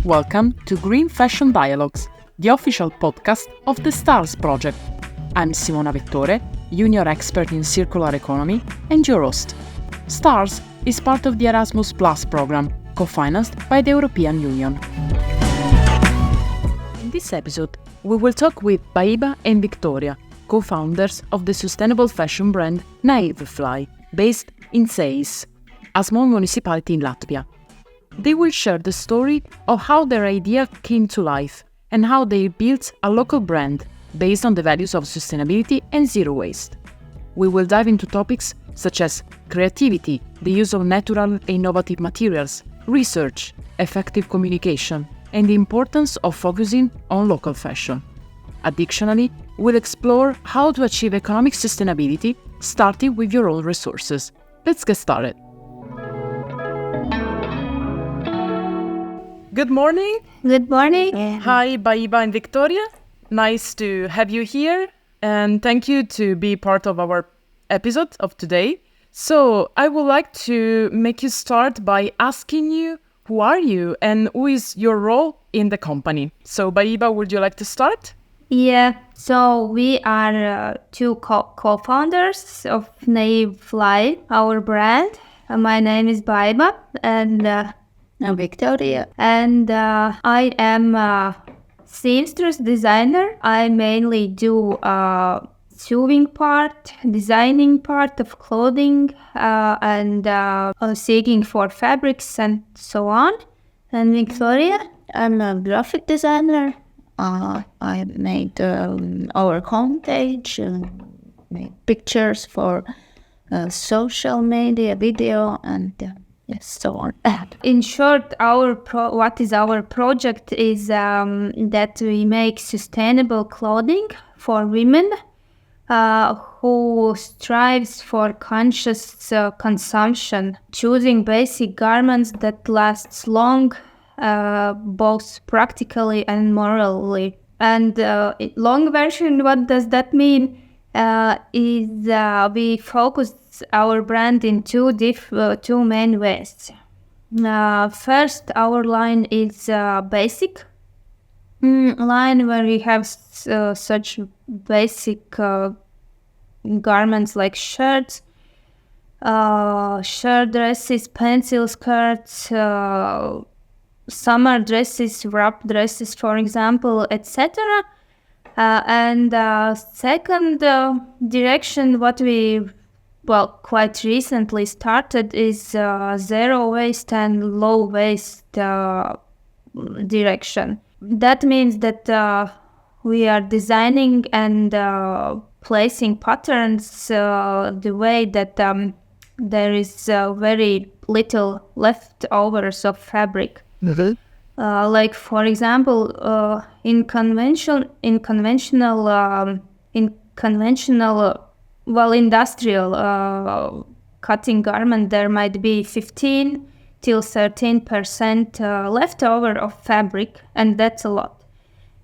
Welcome to Green Fashion Dialogues, the official podcast of the STARS project. I'm Simona Vettore, junior expert in circular economy and your host. STARS is part of the Erasmus Plus program, co-financed by the European Union. In this episode, we will talk with Baiba and Victoria, co-founders of the sustainable fashion brand NaiveFly, based in Cēsis, a small municipality in Latvia. They will share the story of how their idea came to life and how they built a local brand based on the values of sustainability and zero waste. We will dive into topics such as creativity, the use of natural and innovative materials, research, effective communication, and the importance of focusing on local fashion. Additionally, we'll explore how to achieve economic sustainability, starting with your own resources. Let's get started. Good morning. Good morning. Hi, Baiba and Victoria. Nice to have you here, and thank you to be part of our episode of today. So I would like to make you start by asking you, who are you and who is your role in the company? So Baiba, would you like to start? Yeah, so we are two co-founders of NaiveFly, our brand. My name is Baiba and I'm Victoria. And I am a seamstress designer. I mainly do sewing part, designing part of clothing, and seeking for fabrics and so on. And Victoria? I'm a graphic designer. I made our homepage, made pictures for social media, video, and yes, so on. In short, what is our project is that we make sustainable clothing for women who strives for conscious consumption, choosing basic garments that lasts long, both practically and morally. And long version, what does that mean? Is we focus our brand in two main ways. First, our line is basic line, where we have such basic garments like shirts, shirt dresses, pencil skirts, summer dresses, wrap dresses, for example, etc. And second direction, what we quite recently started is zero waste and low waste direction. That means that we are designing and placing patterns the way that there is very little leftovers of fabric. Mm-hmm. Like for example, in conventional industrial cutting garment, there might be 15 till 13% leftover of fabric, and that's a lot.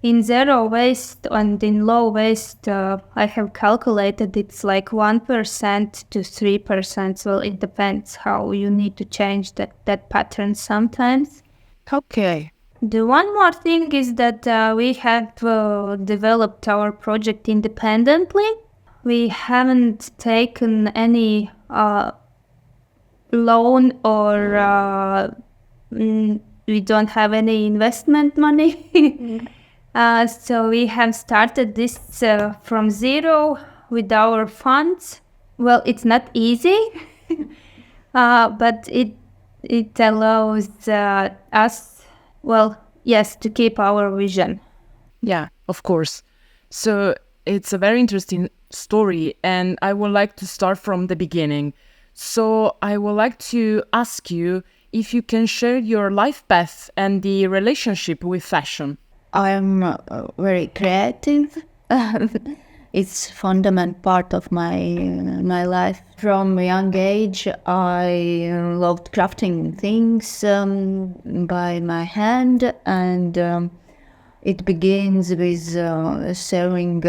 In zero waste and in low waste, I have calculated it's like 1% to 3%. So it depends how you need to change that pattern sometimes. Okay. The one more thing is that we have developed our project independently. We haven't taken any loan or we don't have any investment money. So we have started this from zero with our funds. Well, it's not easy, but it allows us, to keep our vision. Yeah, of course. So it's a very interesting story, and I would like to start from the beginning. So I would like to ask you if you can share your life path and the relationship with fashion. I'm very creative. It's fundamental part of my life. From a young age, I loved crafting things by my hand, and it begins with sewing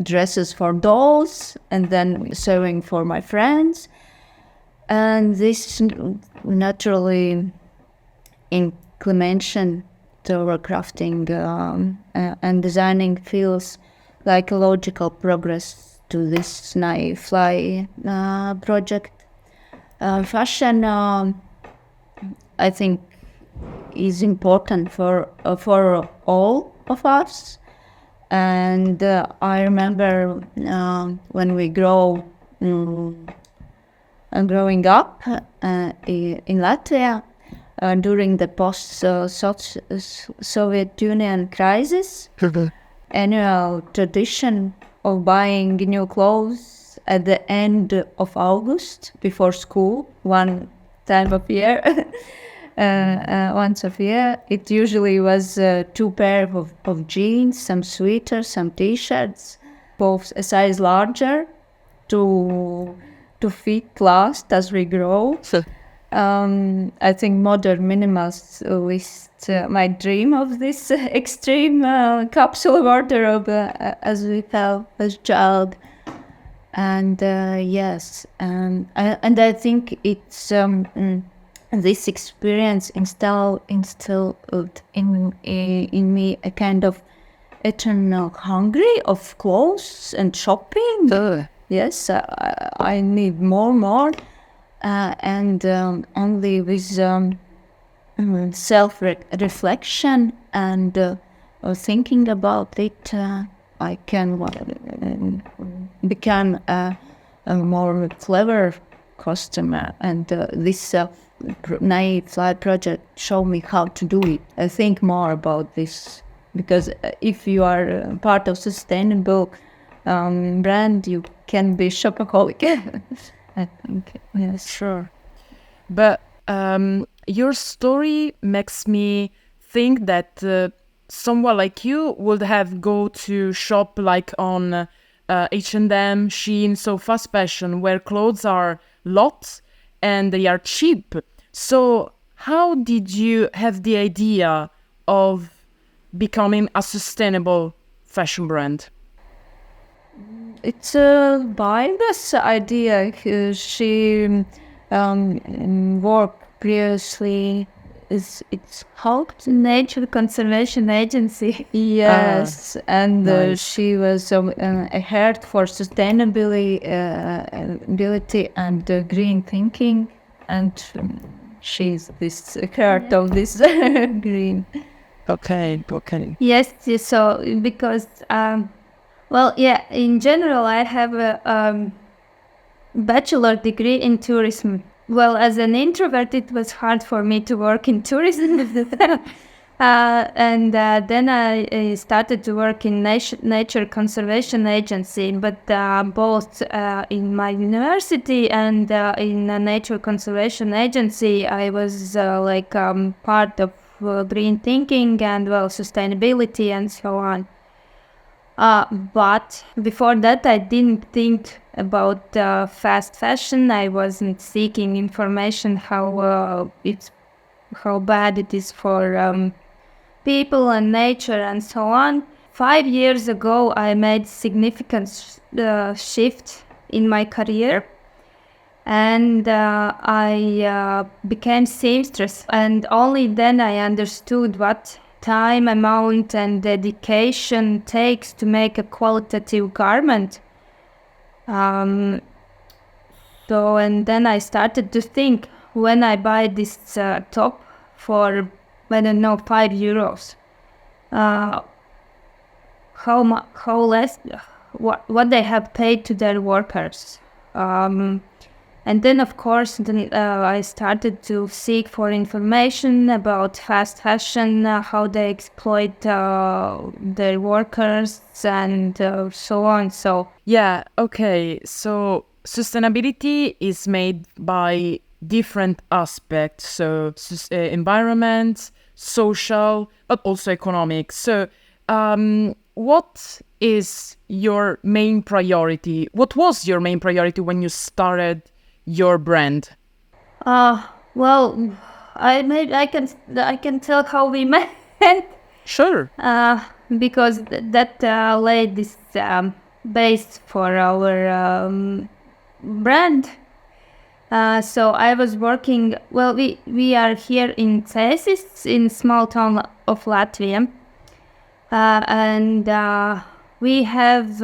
dresses for dolls, and then sewing for my friends. And this naturally implementation toward crafting and designing feels like a logical progress to this NaiveFly project. Fashion, I think, is important for all of us. And I remember when we growing up in Latvia during the post-Soviet Union crisis, annual tradition of buying new clothes at the end of August before school, one time of year. Once a year, it usually was 2 pairs of jeans, some sweaters, some t-shirts, both a size larger to fit last as we grow. I think modern minimalist might dream of this extreme capsule wardrobe as we felt as child. And yes, and I think it's this experience instilled in me a kind of eternal hunger of clothes and shopping. Yes, I need more, and only with self-reflection and thinking about it, I can become a more clever customer. And this NaiveFly project showed me how to do it. I think more about this, because if you are part of sustainable brand, you can be shopaholic. I think, yes. Sure. But your story makes me think that someone like you would have go to shop like on H&M, Shein, so fast fashion, where clothes are lots and they are cheap. So how did you have the idea of becoming a sustainable fashion brand? It's Baiba's idea. She worked previously. It's called Nature Conservation Agency. Yes, and nice. she was a head for sustainability and green thinking, and she's this heart of this green. Okay. Yes, so because in general, I have a bachelor degree in tourism. Well, as an introvert, it was hard for me to work in tourism. And then I started to work in Nature Conservation Agency, but both in my university and in a Nature Conservation Agency, I was part of green thinking and sustainability and so on. But before that, I didn't think about fast fashion. I wasn't seeking information how bad it is for people and nature and so on. 5 years ago, I made significant shift in my career, and I became seamstress. And only then I understood what time, amount, and dedication takes to make a qualitative garment. And then I started to think, when I buy this top for, I don't know, €5, how less, what they have paid to their workers. And then, of course, I started to seek for information about fast fashion, how they exploit their workers, and so on. So Yeah, okay. So sustainability is made by different aspects. So environment, social, but also economic. So what is your main priority? What was your main priority when you started your brand? well, I can tell how we met. Sure. Because that laid this base for our brand. So I was working. Well, we are here in Cēsis, in small town of Latvia, and we have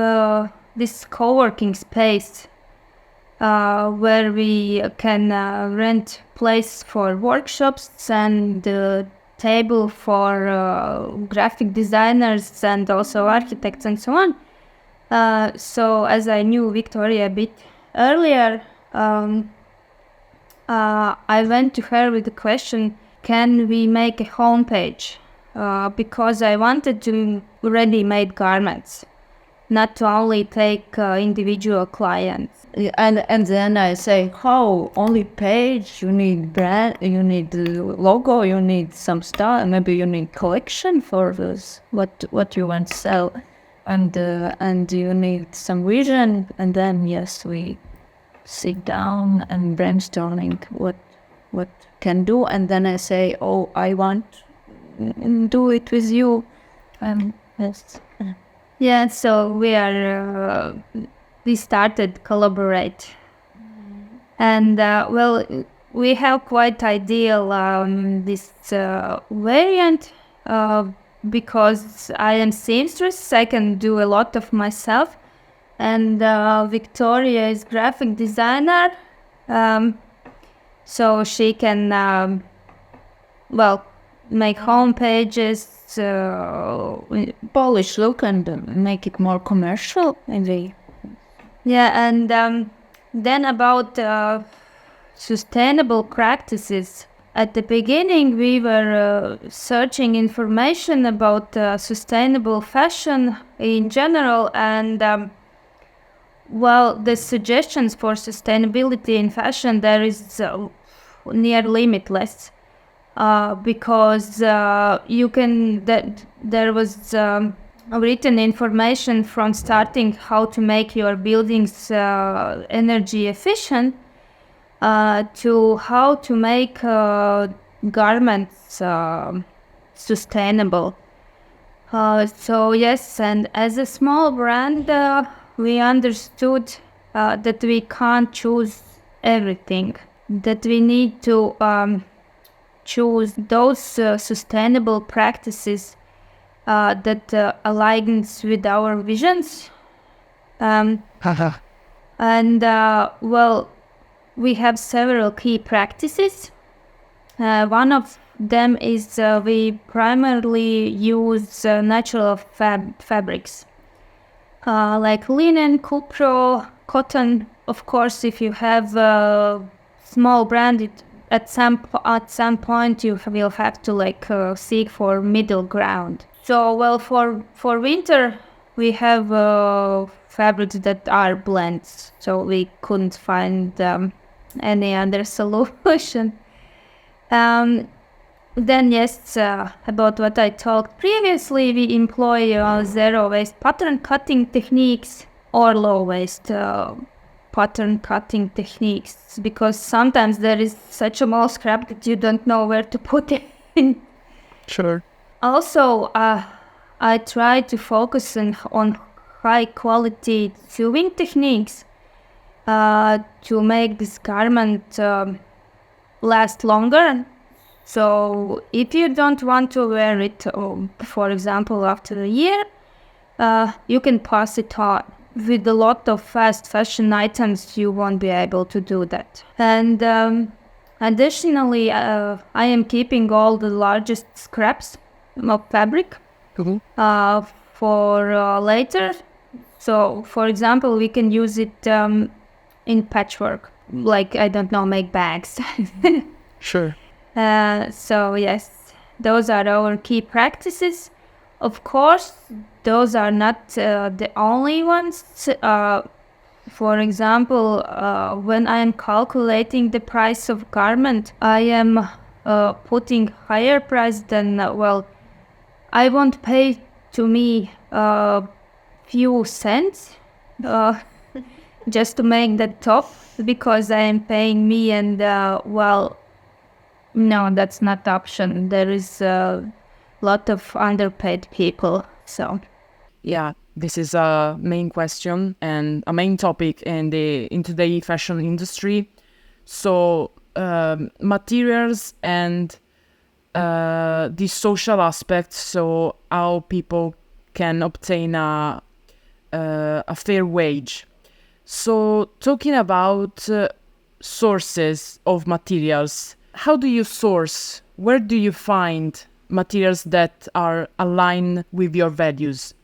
this co-working space where we can rent place for workshops and table for graphic designers and also architects and so on. So as I knew Victoria a bit earlier, I went to her with the question, can we make a homepage? Because I wanted to ready-made garments, not to only take individual clients. And then I say, how only page? You need brand, you need the logo, you need some stuff, maybe you need collection for this. What you want to sell, and you need some vision. And then yes, we sit down and brainstorming what can do. And then I say, oh, I want to do it with you. Yes. Yeah, so we started collaborate, and well, we have quite ideal this variant because I am seamstress. I can do a lot of myself, and Victoria is graphic designer, so she can make home pages, polish look and make it more commercial, maybe. Yeah, and then about sustainable practices. At the beginning, we were searching information about sustainable fashion in general, and the suggestions for sustainability in fashion there is near limitless. Because you can there was written information from starting how to make your buildings energy efficient to how to make garments sustainable. So yes, and as a small brand, we understood that we can't choose everything, that we need to choose those sustainable practices that aligns with our visions. And we have several key practices. One of them is we primarily use natural fabrics like linen, cupro, cotton. Of course, if you have a small brand, at some point you will have to seek for middle ground. So for winter we have fabrics that are blends, so we couldn't find any other solution. Then yes, about what I talked previously, we employ zero waste pattern cutting techniques or low waste pattern cutting techniques, because sometimes there is such a small scrap that you don't know where to put it in. Sure. Also, I try to focus on high quality sewing techniques to make this garment last longer. So if you don't want to wear it, for example, after a year, you can pass it on. With a lot of fast fashion items, you won't be able to do that. And additionally, I am keeping all the largest scraps of fabric for later. So, for example, we can use it in patchwork, make bags. Sure. So yes, those are our key practices. Of course, those are not the only ones. For example, when I am calculating the price of garment, I am putting higher price than, I won't pay to me few cents just to make the top, because I am paying me, and no, that's not the option. There is lot of underpaid people. So yeah, this is a main question and a main topic in today's fashion industry. So materials and the social aspects, so how people can obtain a fair wage. So talking about sources of materials, how do you source? Where do you find materials that are aligned with your values?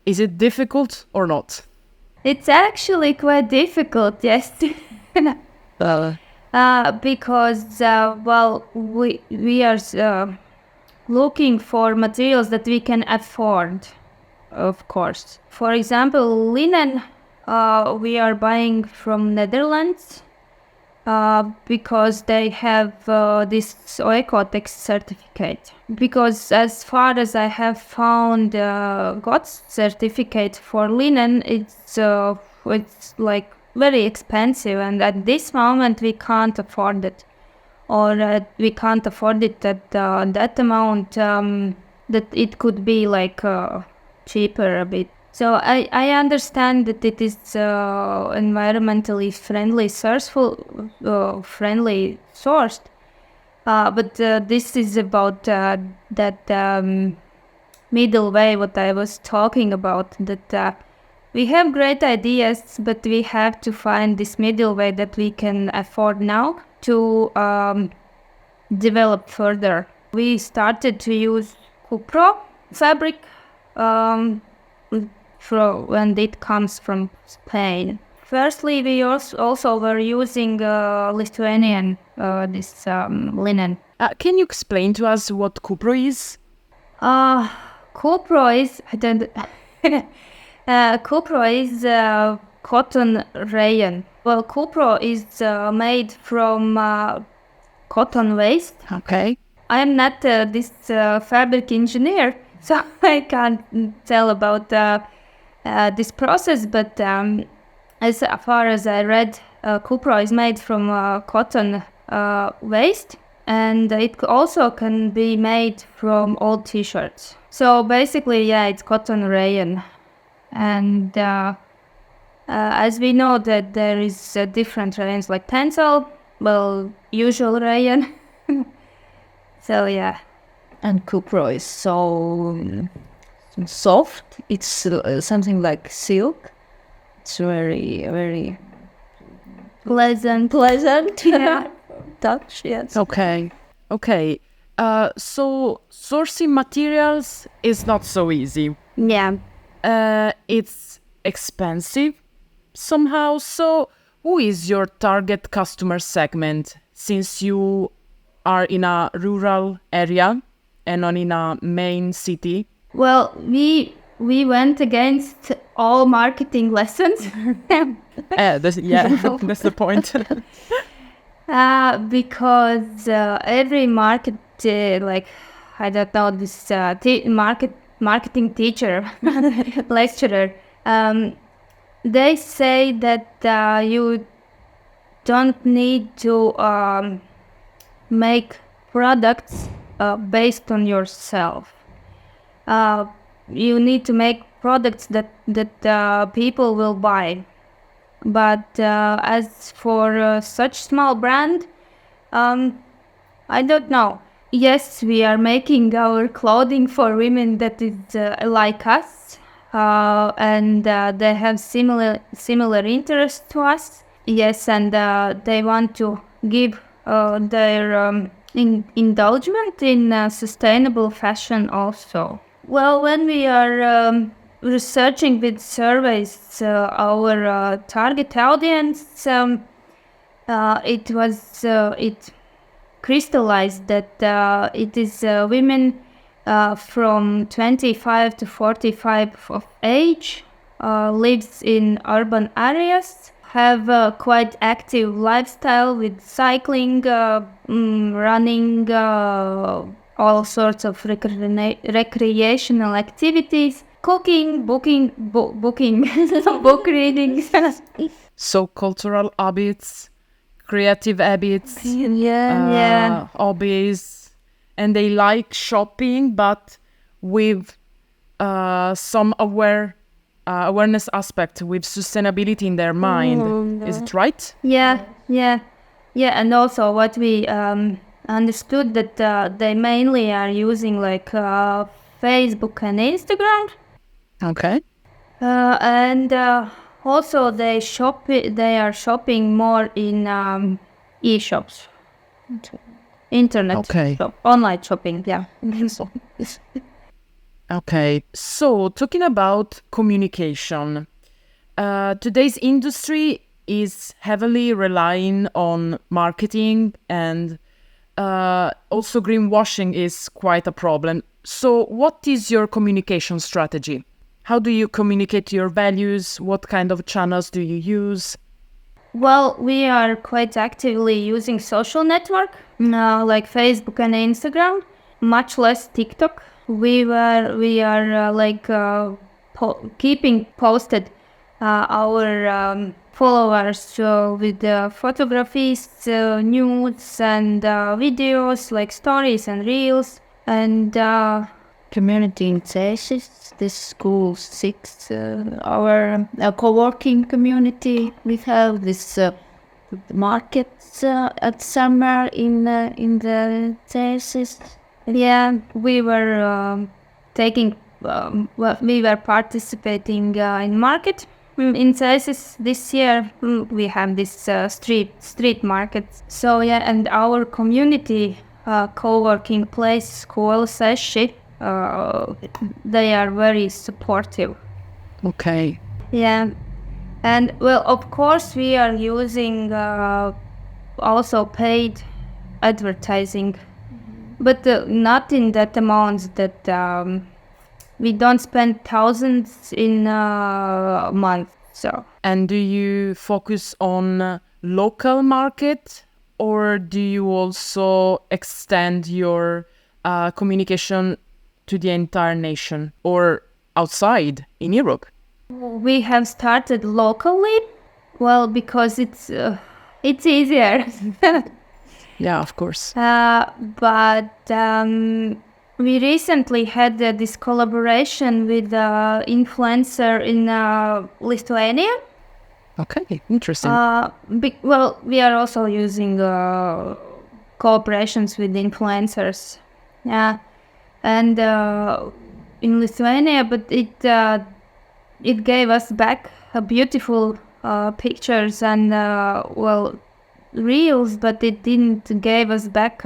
Is it difficult or not? It's actually quite difficult, yes. Because we are looking for materials that we can afford, of course. For example, linen, we are buying from Netherlands because they have this Oecotex certificate. Because as far as I have found, GOTS certificate for linen, it's like very expensive, and at this moment we can't afford it, or we can't afford it at that amount that it could be like cheaper a bit. So I understand that it is environmentally friendly sourced, but this is about that middle way what I was talking about, that we have great ideas, but we have to find this middle way that we can afford now to develop further. We started to use Cupro fabric, and it comes from Spain. Firstly, we also were using Lithuanian this linen. Can you explain to us what Cupro is? Cupro is Cupro is cotton rayon. Well, Cupro is made from cotton waste. Okay. I am not this fabric engineer, so I can't tell about this process, but as far as I read, Cupro is made from cotton waste, and it also can be made from old t-shirts. So basically, yeah, it's cotton rayon. And as we know that there is different rayons like pencil, well, usual rayon. So yeah. And Cupro is so soft. It's something like silk. It's very, very Pleasant. yeah. Touch, yes. Okay. So sourcing materials is not so easy. Yeah. It's expensive somehow. So who is your target customer segment, since you are in a rural area and not in a main city? Well, we went against all marketing lessons. That's the point. Because every market, like, I don't know, this marketing teacher, lecturer, they say that you don't need to make products based on yourself. You need to make products that people will buy. But as for such small brand, I don't know. Yes, we are making our clothing for women that is like us, and they have similar interests to us. Yes, and they want to give their indulgement in sustainable fashion also. Well, when we are researching with surveys our target audience, it crystallized that it is women from 25 to 45 of age, lives in urban areas, have a quite active lifestyle with cycling, running, all sorts of recreational activities, cooking, booking, book reading. So cultural habits, creative habits, hobbies, and they like shopping, but with some awareness aspect, with sustainability in their mind. Is it right? Yeah. Yeah, and also what we understood that they mainly are using like Facebook and Instagram, Okay. and also they are shopping more in e-shops, internet Okay. shop, online shopping. Yeah. Okay. So, talking about communication, today's industry is heavily relying on marketing, and also greenwashing is quite a problem. So, what is your communication strategy? How do you communicate your values? What kind of channels do you use? Well, we are quite actively using social network, like Facebook and Instagram, much less TikTok. We are keeping posted our followers with photographies, news, and videos like stories and reels, and Community in Cēsis, this school 6, our co-working community. We have this markets at summer in the Cēsis. yeah, we were we were participating in market in Cēsis this year. We have this street market. So yeah, and our community co-working place, school Cēsis, they are very supportive. Okay. Yeah, and well, of course, we are using also paid advertising, but not in that amount that we don't spend thousands in a month. So. And do you focus on local market, or do you also extend your communication to the entire nation or outside in Europe? We have started locally, well, because it's easier. Yeah, of course. But we recently had this collaboration with an influencer in Lithuania. Okay, interesting. Well, we are also using cooperations with influencers. Yeah, and in Lithuania, but it gave us back beautiful pictures and reels, but it didn't give us back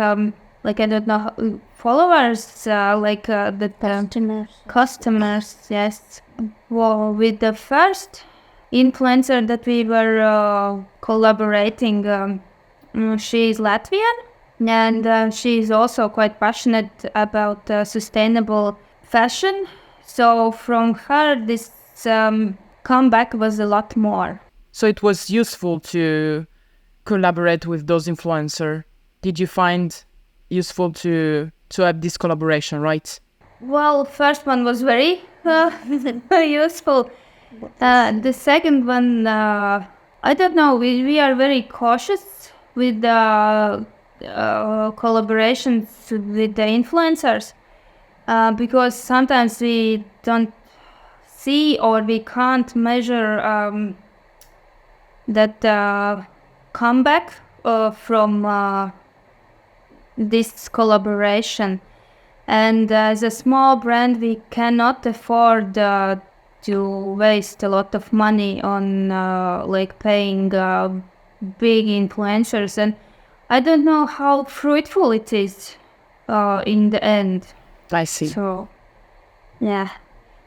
like, I don't know, followers, like the customers. Yes. Well, with the first influencer that we were collaborating, she is Latvian, and she is also quite passionate about sustainable fashion. So from her, this comeback was a lot more. So it was useful to collaborate with those influencers. Did you find useful to have this collaboration, right? Well, first one was very useful. The second one, I don't know, we are very cautious with the collaborations with the influencers because sometimes we don't see or we can't measure that comeback from this collaboration. And as a small brand, we cannot afford to waste a lot of money on like paying big influencers. And I don't know how fruitful it is in the end. I see. So, yeah.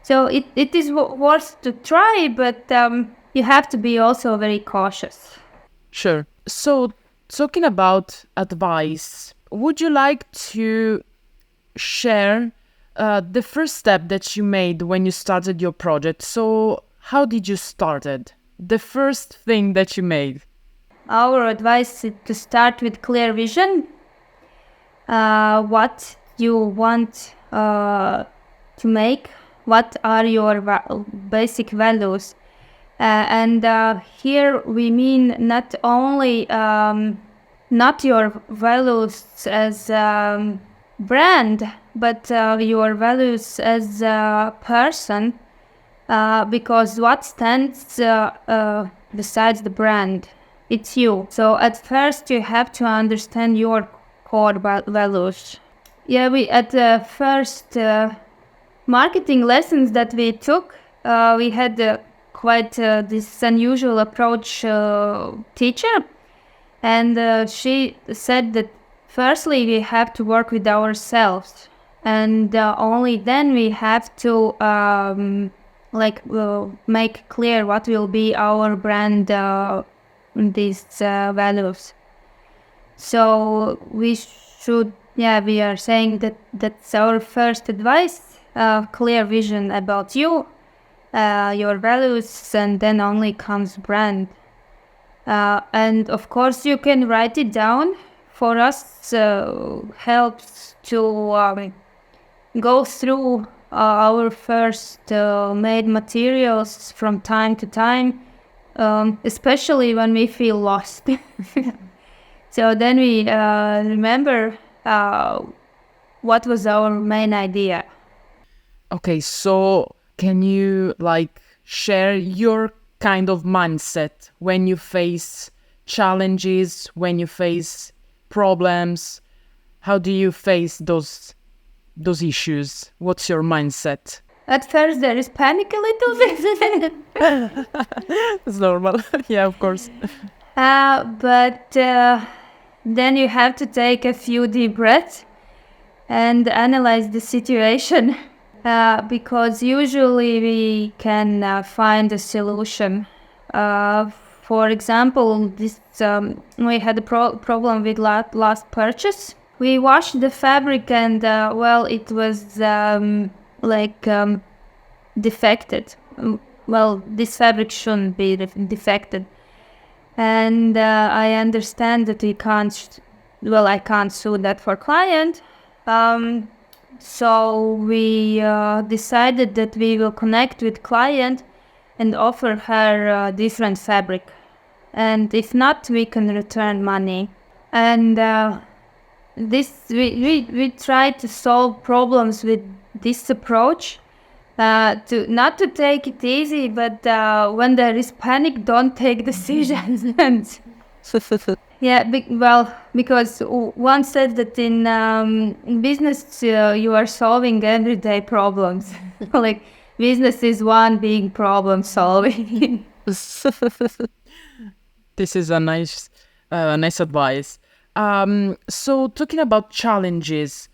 So it is worth to try, but you have to be also very cautious. Sure. So, talking about advice, would you like to share the first step that you made when you started your project? So, how did you start it? The first thing that you made? Our advice is to start with clear vision. What you want to make, what are your basic values. And here we mean not only not your values as brand, but your values as a person, because what stands besides the brand. it's you. So at first you have to understand your core values. Yeah, we at the first marketing lessons that we took, we had quite this unusual approach teacher, and she said that firstly we have to work with ourselves, and only then we have to make clear what will be our brand these values. So we should, we are saying that that's our first advice, clear vision about you, your values, and then only comes brand. And of course you can write it down. For us, helps to go through our first made materials from time to time, especially when we feel lost. So then we remember what was our main idea. Okay, so can you share your kind of mindset when you face challenges, when you face problems? How do you face those issues? What's your mindset? At first there is panic a little bit. It's normal. Yeah, of course. But then you have to take a few deep breaths and analyze the situation, because usually we can find a solution. For example, this we had a problem with last purchase. We washed the fabric and it was defected. Well, this fabric shouldn't be defected. And I understand that I can't sue that for client. So we decided that we will connect with client and offer her different fabric. And if not, we can return money. And we try to solve problems with this approach. Not to take it easy, but when there is panic, don't take decisions. Because one said that in business you are solving everyday problems. Business is one big problem solving. This is a nice advice. So talking about challenges,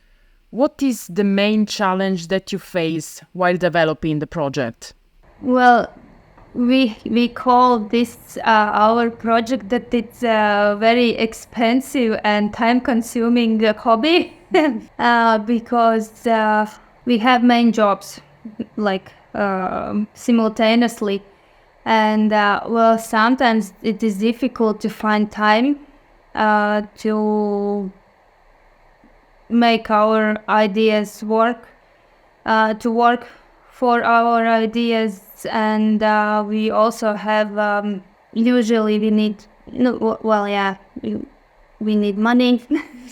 what is the main challenge that you face while developing the project? Well, we call this our project that it's a very expensive and time-consuming hobby because we have main jobs simultaneously, and sometimes it is difficult to find time to make our ideas work, to work for our ideas, and we also have usually we need we need money.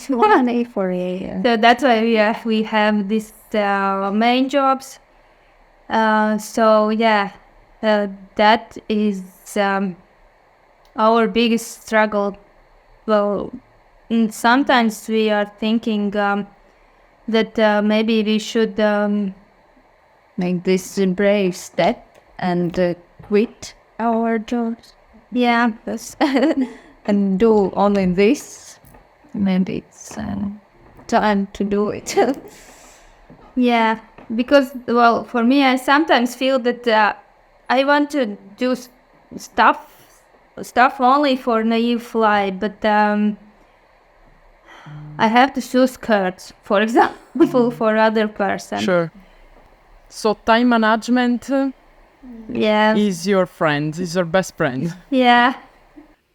Money for a So that's why we have these main jobs. That is our biggest struggle. Well, sometimes we are thinking that maybe we should make this brave step and quit our jobs. Yeah. And do only this. Maybe it's time to do it. Yeah, because for me, I sometimes feel that I want to do stuff only for NaiveFly, but I have to sew skirts, for example, for other person. Sure. So time management is your friend, is your best friend. Yeah.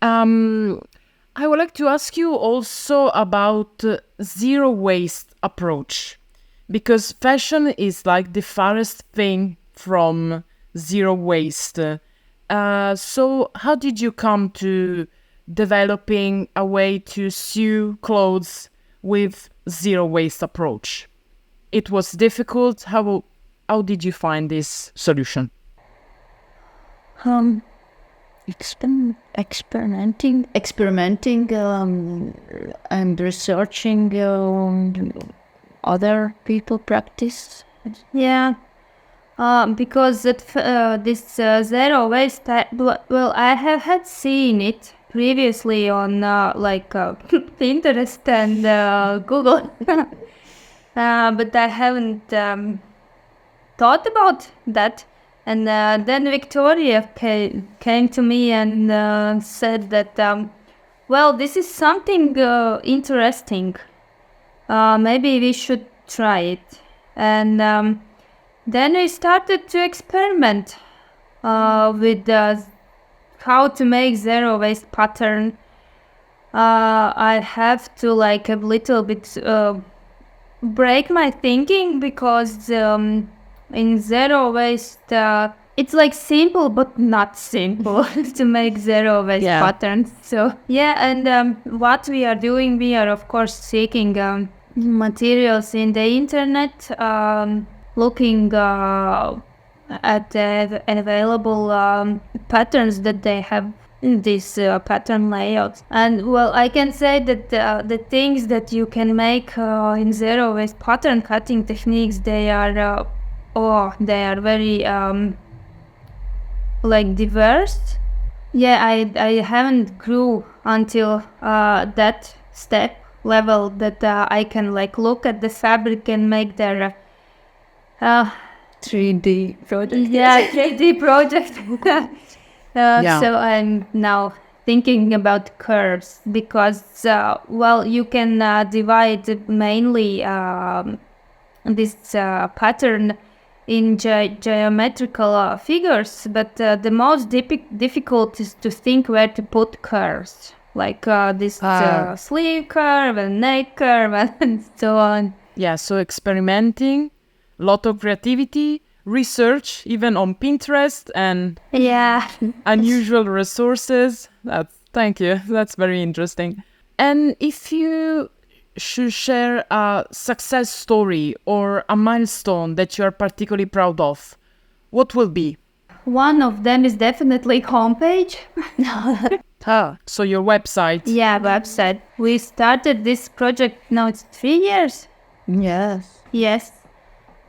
I would like to ask you also about zero waste approach, because fashion is the farthest thing from zero waste. So how did you come to developing a way to sew clothes with zero waste approach? It was difficult. How did you find this solution? experimenting and researching other people practice. Yeah. Because this zero waste, I have had seen it previously on Pinterest and Google, but I haven't thought about that. And then Victoria came to me and said that, this is something interesting. Maybe we should try it. And then we started to experiment with how to make zero waste pattern. I have to a little bit break my thinking because in zero waste it's simple but not simple to make zero waste patterns. So and what we are doing, we are of course seeking materials in the internet, looking at the available patterns that they have in this pattern layout. And I can say that the things that you can make in zero waste pattern cutting techniques, they are very diverse. I haven't grew until that step level that I can look at the fabric and make their 3D project. 3D project. So I'm now thinking about curves because you can divide mainly this pattern in geometrical figures, but the most difficult is to think where to put curves, this sleeve curve and neck curve and so on. Yeah, so experimenting, lot of creativity, research, even on Pinterest and unusual resources. Thank you. That's very interesting. And if you should share a success story or a milestone that you are particularly proud of, what will be? One of them is definitely homepage. So your website. Yeah, website. We started this project, now it's 3 years. Yes.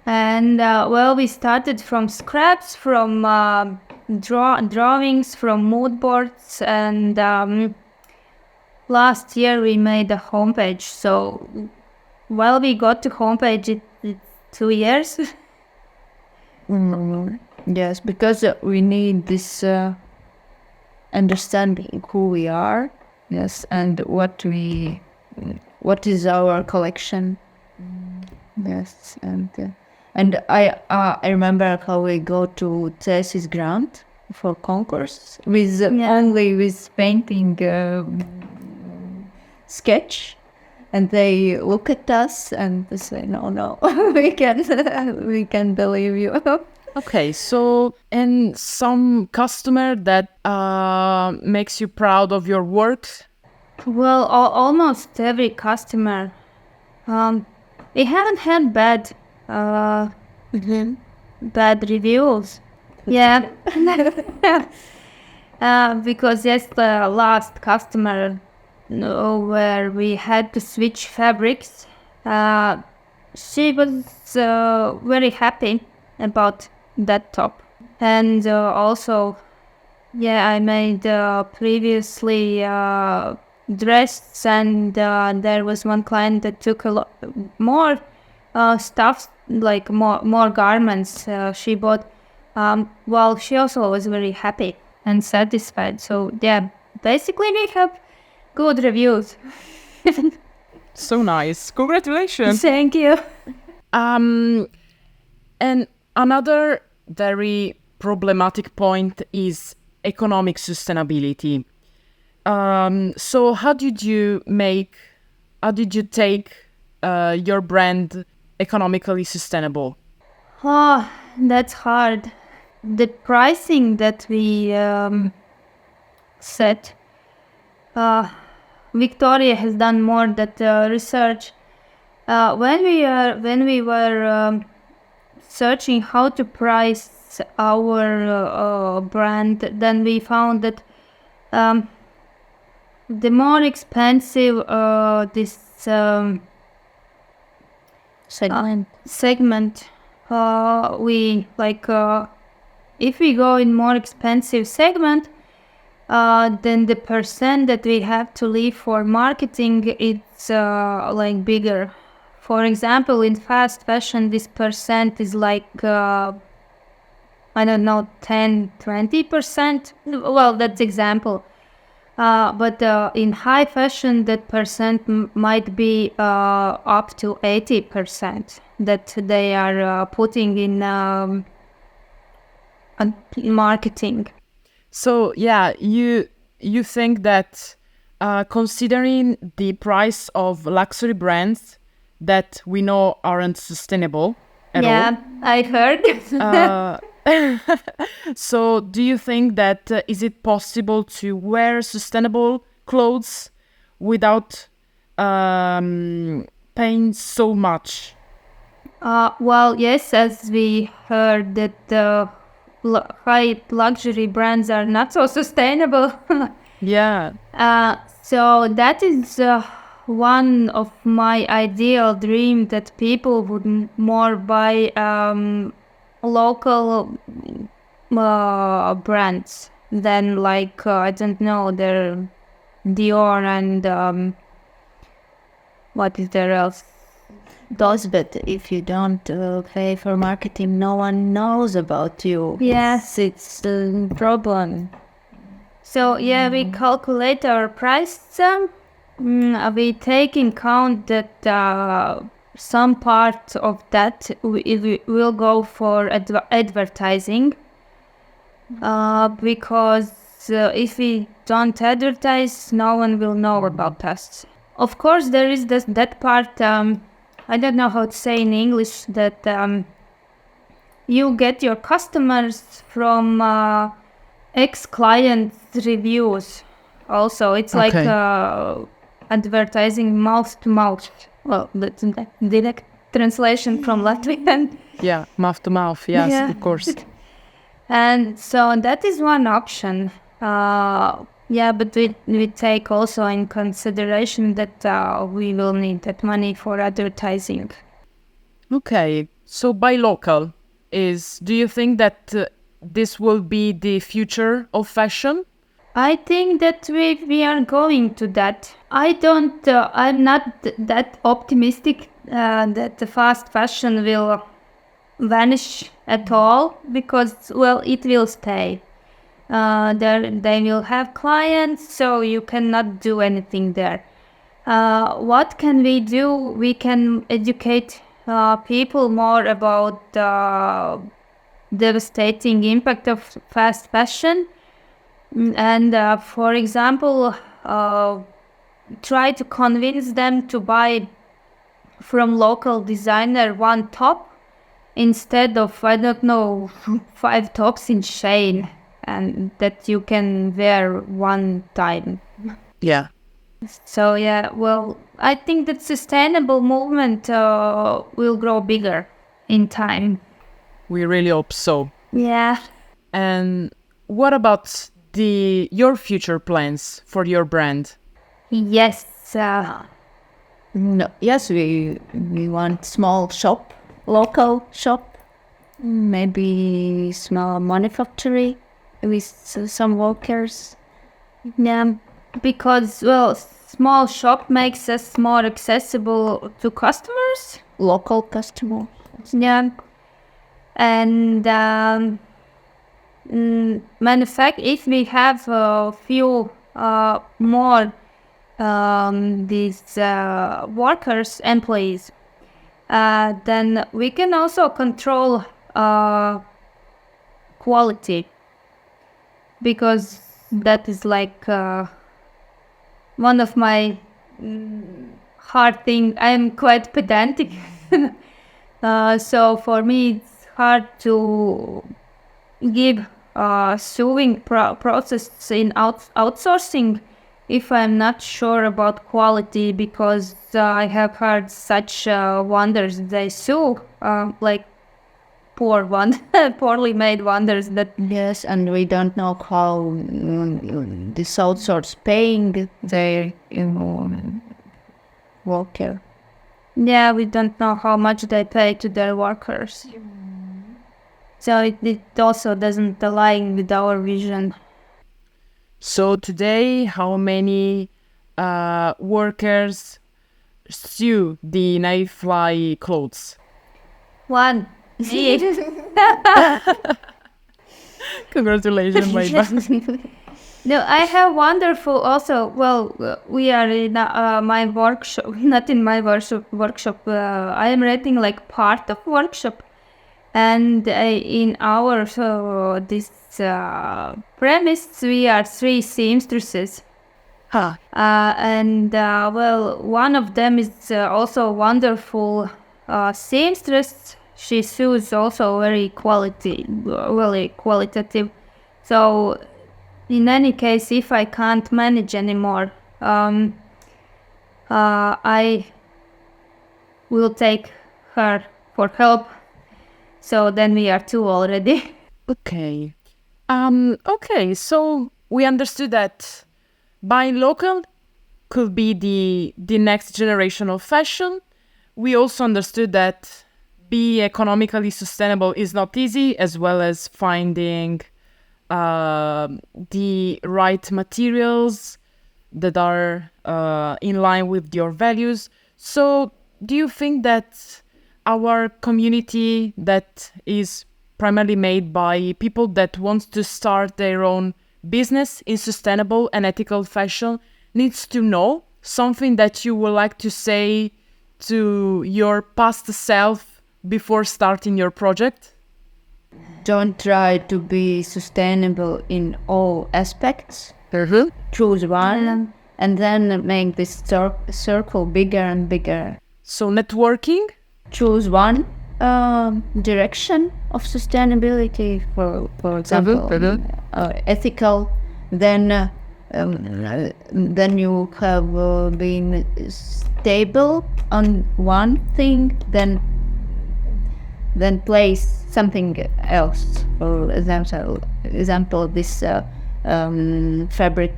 And we started from scraps, from drawings, from mood boards, and last year we made a homepage. So we got to homepage, it's 2 years. Yes, because we need this understanding who we are, and what is our collection. Yes, and I remember how we go to Cēsis grant for concourse with only with painting sketch, and they look at us and they say, no, we can believe you. Okay, so and some customer that makes you proud of your work? Almost every customer. We haven't had bad reviews. Yeah. Because the last customer where we had to switch fabrics, she was very happy about that top. And also, I made previously dress, and there was one client that took a lot more stuff, more garments she bought. She also was very happy and satisfied. So basically we have good reviews. So nice. Congratulations. Thank you. And another very problematic point is economic sustainability. So how did you take your brand economically sustainable? That's hard. The pricing that we set, Victoria has done more that research. When we were searching how to price our brand, then we found that the more expensive this segment we like, if we go in more expensive segment, then the percent that we have to leave for marketing, it's like bigger. For example, in fast fashion, this percent is like, I don't know, 10-20%. Well, that's example. But in high fashion, that percent might be up to 80% that they are putting in marketing. So yeah, you think that considering the price of luxury brands that we know aren't sustainable at all. Yeah, I heard. So do you think that is it possible to wear sustainable clothes without paying so much? Well, yes, as we heard that high luxury brands are not so sustainable. Yeah. So that is one of my ideal dream, that people would more buy local brands than like I don't know, their Dior and what is there else? Those, but if you don't pay for marketing, no one knows about you. Yes, It's a problem. so yeah, we calculate our price. We take in count that some part of that we will go for advertising, because if we don't advertise, no one will know about us. Of course, there is that part, I don't know how to say in English, that you get your customers from ex-clients' reviews. Also, it's like advertising mouth to mouth. Well, that's a direct translation from Latvian. Yeah, mouth to mouth. Yes, Yeah. of course. And so that is one option. Yeah, but we take also in consideration that we will need that money for advertising. Okay, so buy local do you think that this will be the future of fashion? I think that we are going to that. I'm not that optimistic that the fast fashion will vanish at all, because, well, it will stay. They will have clients, so you cannot do anything there. What can we do? We can educate people more about the devastating impact of fast fashion. And for example, try to convince them to buy from local designer one top instead of, I don't know, 5 tops in Shein, and that you can wear one time. Yeah. So yeah, well, I think that sustainable movement will grow bigger in time. We really hope so. Yeah. And what about your future plans for your brand? Yes. No, yes, we want small shop, local shop, maybe small manufactory with some workers. Yeah, because, well, small shop makes us more accessible to customers. Local customers. Yeah. And if we have a few more these workers, employees, then we can also control quality, because that is like one of my hard things. I'm quite pedantic. So for me, it's hard to give sewing process in outsourcing if I'm not sure about quality, because I have heard such wonders. They sew like poorly made wonders that. Yes, and we don't know how this outsource paying their worker. Yeah, we don't know how much they pay to their workers. So it also doesn't align with our vision. So today, how many workers sew the NaiveFly clothes? One. Me. Congratulations, Baiba. No, I have wonderful also. Well, we are in my workshop, not in my workshop. I am renting like part of workshop, and in our this premise we are 3 seamstresses. Huh. And well, one of them is also a wonderful seamstress. She sews also really qualitative. So in any case, if I can't manage anymore, I will take her for help. So then we are 2 already. Okay. Okay, so we understood that buying local could be the next generation of fashion. We also understood that being economically sustainable is not easy, as well as finding the right materials that are in line with your values. So do you think that our community that is primarily made by people that want to start their own business in sustainable and ethical fashion needs to know something that you would like to say to your past self before starting your project? Don't try to be sustainable in all aspects. Choose one and then make this circle bigger and bigger. So networking? Choose one direction of sustainability, for example, ethical. Then you have been stable on one thing. Then place something else. For example, this fabric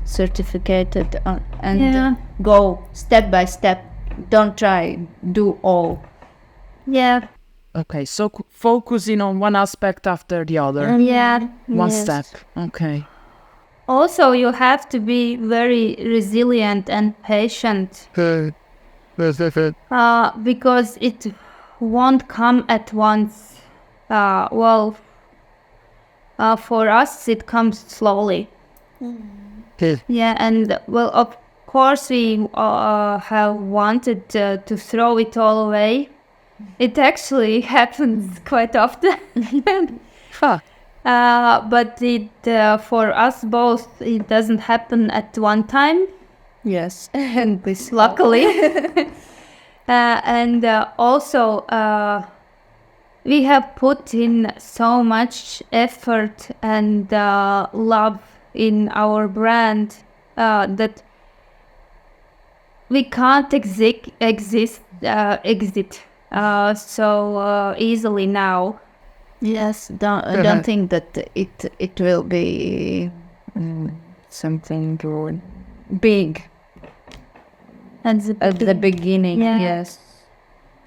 certificated and go step by step. Don't try do all. Yeah. Okay, so focusing on one aspect after the other. Yeah. One Yes. step. Okay. Also, you have to be very resilient and patient because it won't come at once. For us, it comes slowly. Yeah, and well, of course, we have wanted to throw it all away. It actually happens quite often. Huh. But it for us both, it doesn't happen at one time. Yes, and this Luckily. And also, we have put in so much effort and love in our brand that we can't exit so easily now. Yes, don't think that it will be something big At the beginning. Yeah. Yes,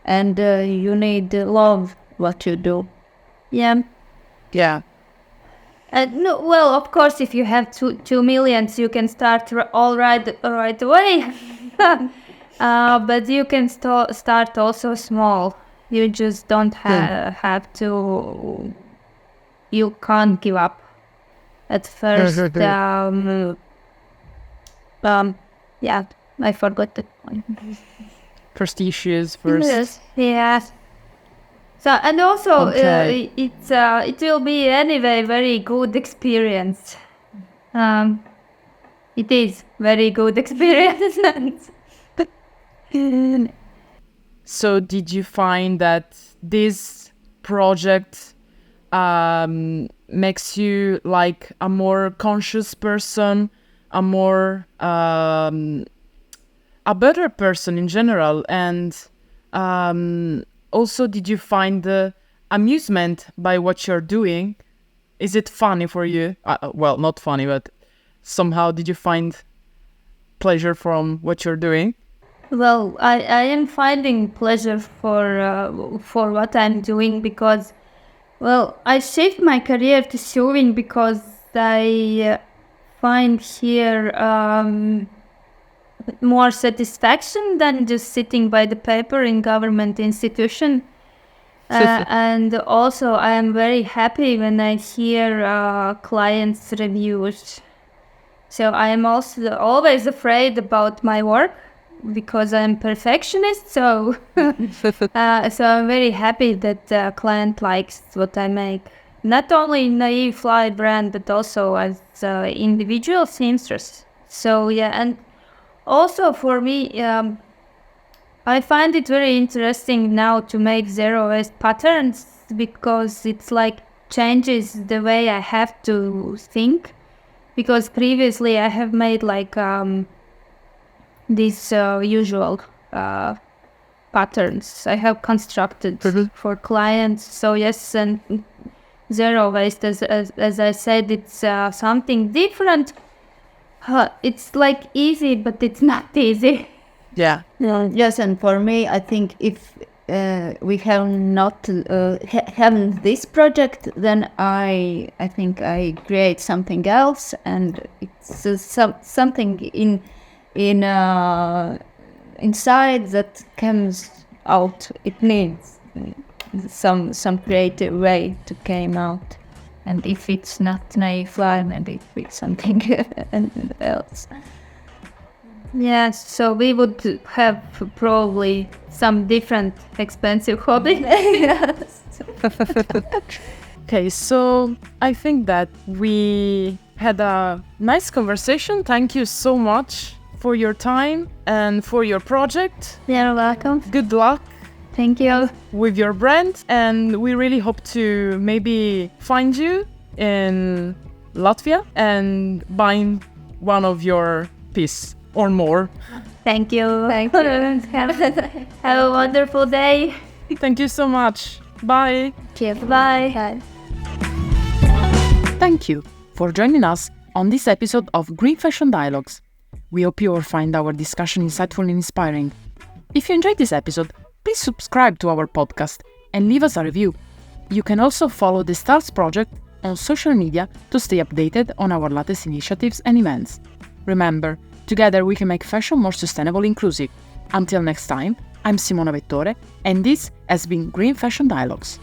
and you need to love what you do. Yeah. Yeah. No, well, of course, if you have 2 millions, you can start all right away. But you can start also small. You just don't have to. You can't give up at first. Yeah, I forgot the point. First issues first. Yes. Yeah. So and also Okay. it will be anyway very good experience. It is very good experience. So did you find that this project makes you like a more conscious person, a more a better person in general, and also did you find amusement by what you're doing? Is it funny for you? Well, not funny, but somehow did you find pleasure from what you're doing? Well, I am finding pleasure for what I'm doing because, well, I shifted my career to sewing because I find here more satisfaction than just sitting by the paper in government institution. And also I am very happy when I hear clients' reviews. So I am also always afraid about my work because I'm perfectionist. So so I'm very happy that the client likes what I make. Not only NaiveFly brand, but also as individual seamstress. So yeah, and also for me, I find it very interesting now to make zero waste patterns because it's like changes the way I have to think. Because previously I have made like these usual patterns I have constructed for clients. So yes, and zero waste, as I said, it's something different. It's like easy, but it's not easy. Yeah. Yes, and for me, I think if we have not haven't this project, then I think I create something else, and it's something inside that comes out. It needs some creative way to came out, and if it's not NaiveFly, maybe it's something else. Yes, so we would have probably some different expensive hobby. Yes. Okay, so I think that we had a nice conversation. Thank you so much for your time and for your project. You're welcome. Good luck Thank you. with your brand, and we really hope to maybe find you in Latvia and buying one of your pieces or more. Thank you. Thank you. Have a wonderful day. Thank you so much. Bye. Bye. Thank you for joining us on this episode of Green Fashion Dialogues. We hope you will find our discussion insightful and inspiring. If you enjoyed this episode, please subscribe to our podcast and leave us a review. You can also follow the Stars Project on social media to stay updated on our latest initiatives and events. Remember, together we can make fashion more sustainable and inclusive. Until next time, I'm Simona Vettore, and this has been Green Fashion Dialogues.